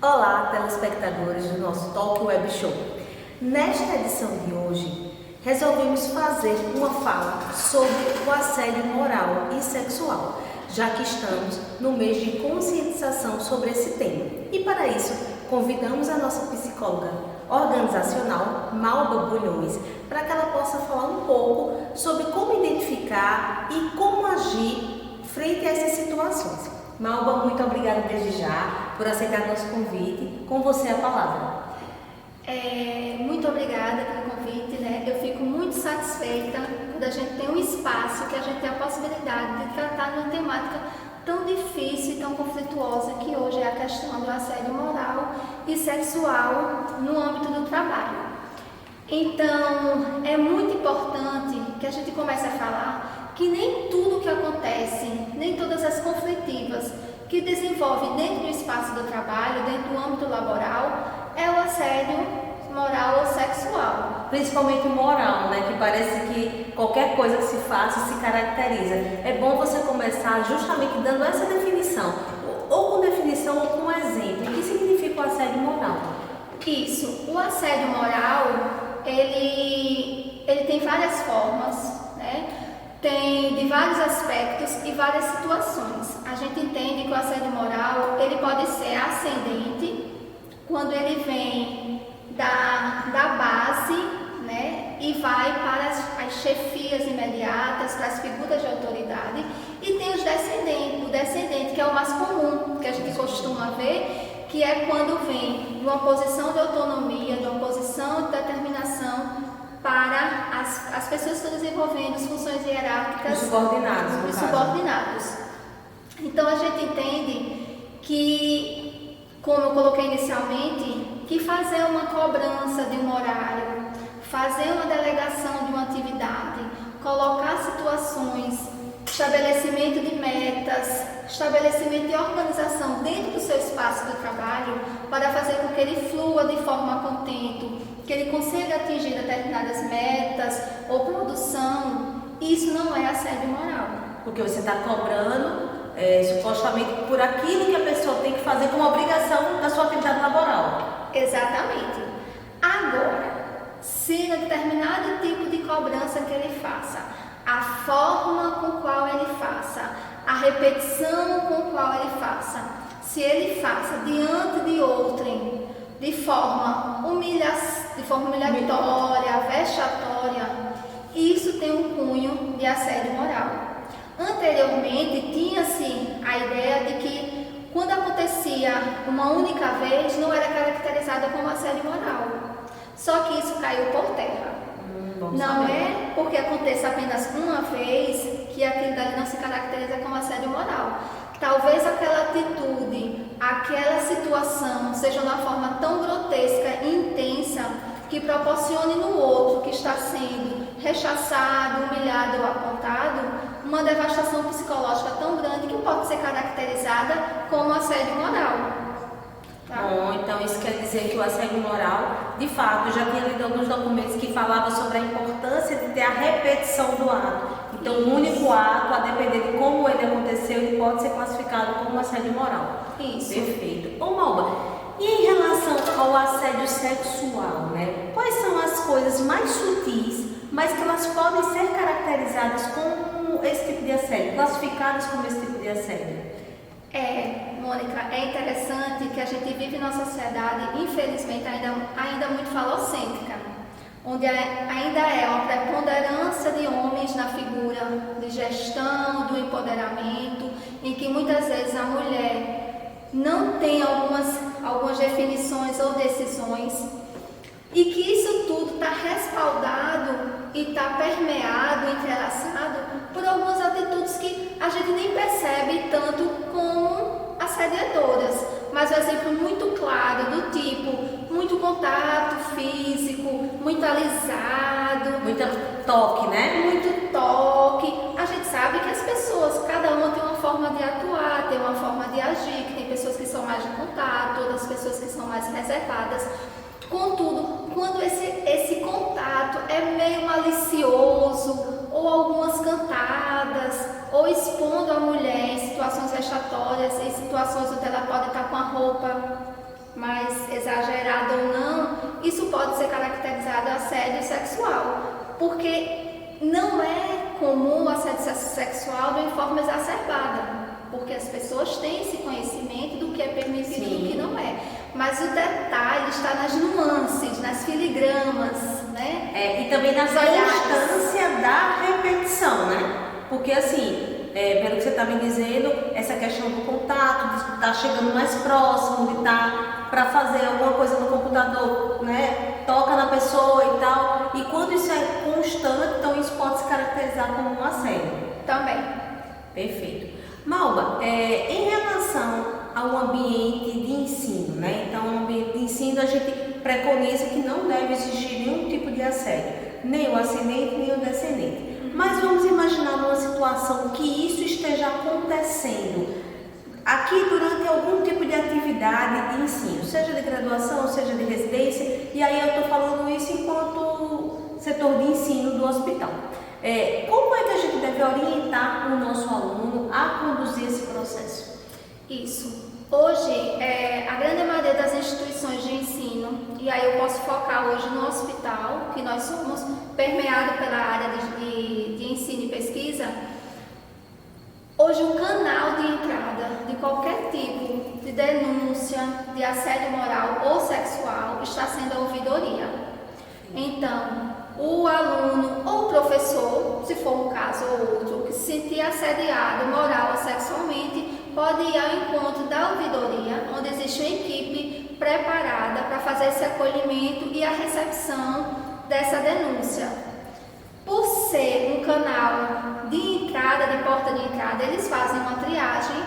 Olá, telespectadores do nosso Talk Web Show. Nesta edição de hoje, resolvemos fazer uma fala sobre o assédio moral e sexual, já que estamos no mês de conscientização sobre esse tema. E para isso, convidamos a nossa psicóloga organizacional, Malba Bulhões, para que ela possa falar um pouco sobre como identificar e como agir frente a essas situações. Malba, muito obrigada desde já por aceitar nosso convite. Com você a palavra. Muito obrigada pelo convite, Eu fico muito satisfeita quando a gente tem um espaço que a gente tem a possibilidade de tratar de uma temática tão difícil e tão conflituosa que hoje é a questão do assédio moral e sexual no âmbito do trabalho. Então, é muito importante que a gente comece a falar que nem tudo que acontece, nem todas as conflitivas que desenvolve dentro do espaço do trabalho, dentro do âmbito laboral, é o assédio moral ou sexual. Principalmente moral, que parece que qualquer coisa que se faça se caracteriza. É bom você começar justamente dando essa definição, ou com definição ou com exemplo. O que significa o assédio moral? Isso, o assédio moral, ele tem várias formas, Tem de vários aspectos e várias situações. A gente entende que o assédio moral, ele pode ser ascendente, quando ele vem da base, e vai para as chefias imediatas, para as figuras de autoridade, e tem o descendente, que é o mais comum, que a gente costuma ver, que é quando vem de uma posição de autonomia, de uma posição de determinação, para as pessoas que estão desenvolvendo as funções hierárquicas. Os subordinados. Então a gente entende que, como eu coloquei inicialmente, que fazer uma cobrança de um horário, fazer uma delegação de uma atividade, colocar situações, estabelecimento de metas, estabelecimento de organização dentro do seu espaço de trabalho para fazer com que ele flua de forma contente, que ele consiga atingir determinadas metas ou produção, isso não é assédio moral. Porque você está cobrando supostamente por aquilo que a pessoa tem que fazer como obrigação da sua atividade laboral. Exatamente. Agora, se no determinado tipo de cobrança que ele faça, a forma com qual ele faça, a repetição com qual ele faça, se ele faça diante de outrem, de forma humilhatória, vexatória, isso tem um cunho de assédio moral. Anteriormente, tinha-se a ideia de que quando acontecia uma única vez, não era caracterizada como assédio moral. Só que isso caiu por terra. Não é porque aconteça apenas uma vez que aquilo dali não se caracteriza como assédio moral. Talvez aquela atitude, aquela situação seja de uma forma tão grotesca e intensa que proporcione no outro que está sendo rechaçado, humilhado ou apontado uma devastação psicológica tão grande que pode ser caracterizada como assédio moral. Bom, então isso quer dizer que o assédio moral, de fato, eu já tinha lido alguns documentos que falavam sobre a importância de ter a repetição do ato. Então, um único ato, a depender de como ele aconteceu, ele pode ser classificado como assédio moral. Isso. Perfeito. Ô, Malba, e em relação ao assédio sexual, Quais são as coisas mais sutis, mas que elas podem ser caracterizadas como esse tipo de assédio, classificadas como esse tipo de assédio? Mônica, é interessante que a gente vive numa sociedade, infelizmente, ainda muito falocêntrica, onde ainda é uma preponderância de homens na figura de gestão, do empoderamento, em que muitas vezes a mulher não tem algumas definições ou decisões, e que isso tudo está respaldado e está permeado, entrelaçado por algumas atitudes que a gente nem percebe tanto como assediadoras, mas um exemplo muito claro do tipo muito contato físico, muito alisado, muito toque, Muito toque. A gente sabe que as pessoas, cada uma tem uma forma de atuar, tem uma forma de agir, que tem pessoas que são mais de contato, outras pessoas que são mais reservadas. Contudo, quando esse contato é meio malicioso, ou algumas cantadas, ou expondo a mulher em situações vexatórias, em situações onde ela pode estar com a roupa mais exagerado ou não, isso pode ser caracterizado assédio sexual, porque não é comum o assédio sexual de uma forma exacerbada, porque as pessoas têm esse conhecimento do que é permitido e do que não é. Mas o detalhe está nas nuances, nas filigramas, né? E também na constância da repetição, né? Porque assim, pelo que você está me dizendo, essa questão do contato, de estar chegando mais próximo, de estar para fazer alguma coisa no computador, né? Toca na pessoa e tal. E quando isso é constante, então isso pode se caracterizar como um assédio. Também. Perfeito. Malba, em relação ao ambiente de ensino, né? Então, no ambiente de ensino a gente preconiza que não deve existir nenhum tipo de assédio, nem o ascendente, nem o descendente. Mas vamos imaginar uma situação que isso esteja acontecendo aqui durante algum tipo de atividade de ensino, seja de graduação, seja de residência, e aí eu estou falando isso enquanto setor de ensino do hospital. Como é que a gente deve orientar o nosso aluno a conduzir esse processo? Isso. Hoje, a grande maioria das instituições de ensino, e aí eu posso focar hoje no hospital, que nós somos permeados pela área de ensino e pesquisa, hoje o canal de entrada de qualquer tipo de denúncia de assédio moral ou sexual está sendo a ouvidoria. Então, o aluno ou o professor, se for um caso ou outro, que se sentir assediado moral ou sexualmente, pode ir ao encontro da ouvidoria, onde existe uma equipe preparada para fazer esse acolhimento e a recepção dessa denúncia. Por ser um canal de entrada, de porta de entrada, eles fazem uma triagem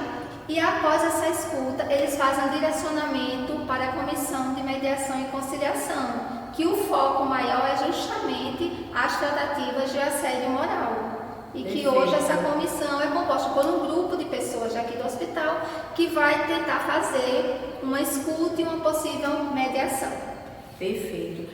e após essa escuta, eles fazem um direcionamento para a comissão de mediação e conciliação, que o foco maior é justamente as tratativas de assédio moral. E que hoje essa comissão é composta por um grupo de pessoas aqui do hospital que vai tentar fazer uma escuta e uma possível mediação. Perfeito.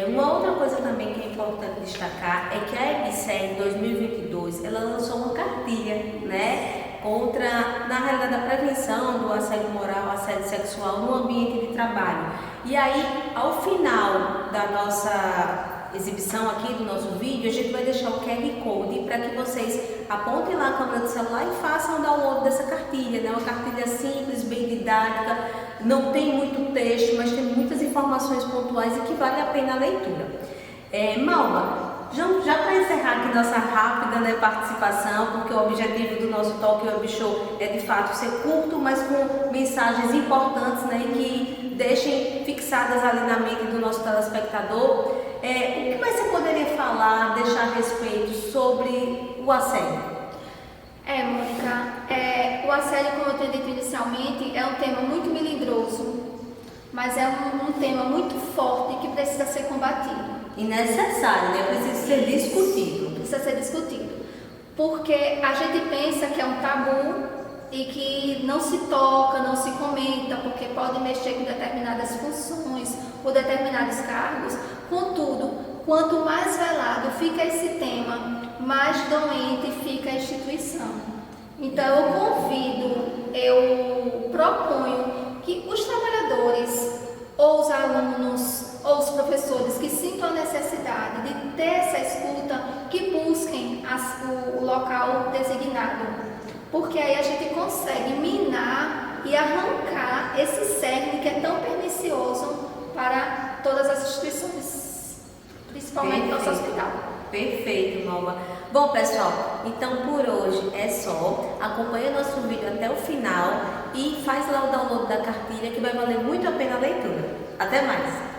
Uma outra coisa também que é importante destacar é que a EBSER em 2022 ela lançou uma cartilha, né, contra, na realidade, a prevenção do assédio moral, assédio sexual no ambiente de trabalho. E aí, ao final da nossa exibição aqui do nosso vídeo, a gente vai deixar o QR Code para que vocês apontem lá a câmera do celular e façam o download dessa cartilha, né? Uma cartilha simples, bem didática, não tem muito texto, mas tem muitas informações pontuais e que vale a pena a leitura. Malba, já para encerrar aqui nossa rápida, né, participação, porque o objetivo do nosso Talk Web Show é de fato ser curto, mas com mensagens importantes, né, que deixem fixadas ali na mente do nosso telespectador. O que mais você poderia falar, deixar a respeito sobre o assédio? Mônica, o assédio, como eu tenho dito inicialmente, é um tema muito melindroso, mas é um tema muito forte que precisa ser combatido. E necessário, né? Precisa ser discutido. Precisa ser discutido. Porque a gente pensa que é um tabu e que não se toca, não se comenta, porque pode mexer com determinadas funções ou determinados cargos. Contudo, quanto mais velado fica esse tema, mais doente fica a instituição. Então eu convido, eu proponho que os trabalhadores ou os alunos ou os professores que sintam a necessidade de ter essa escuta, que busquem o local designado, porque aí a gente consegue minar e arrancar esse cerne que é tão pernicioso para todas as instituições, principalmente nosso hospital. Perfeito, Malba. Bom, pessoal, então por hoje é só. Acompanhe o nosso vídeo até o final e faz lá o download da cartilha que vai valer muito a pena a leitura. Até mais!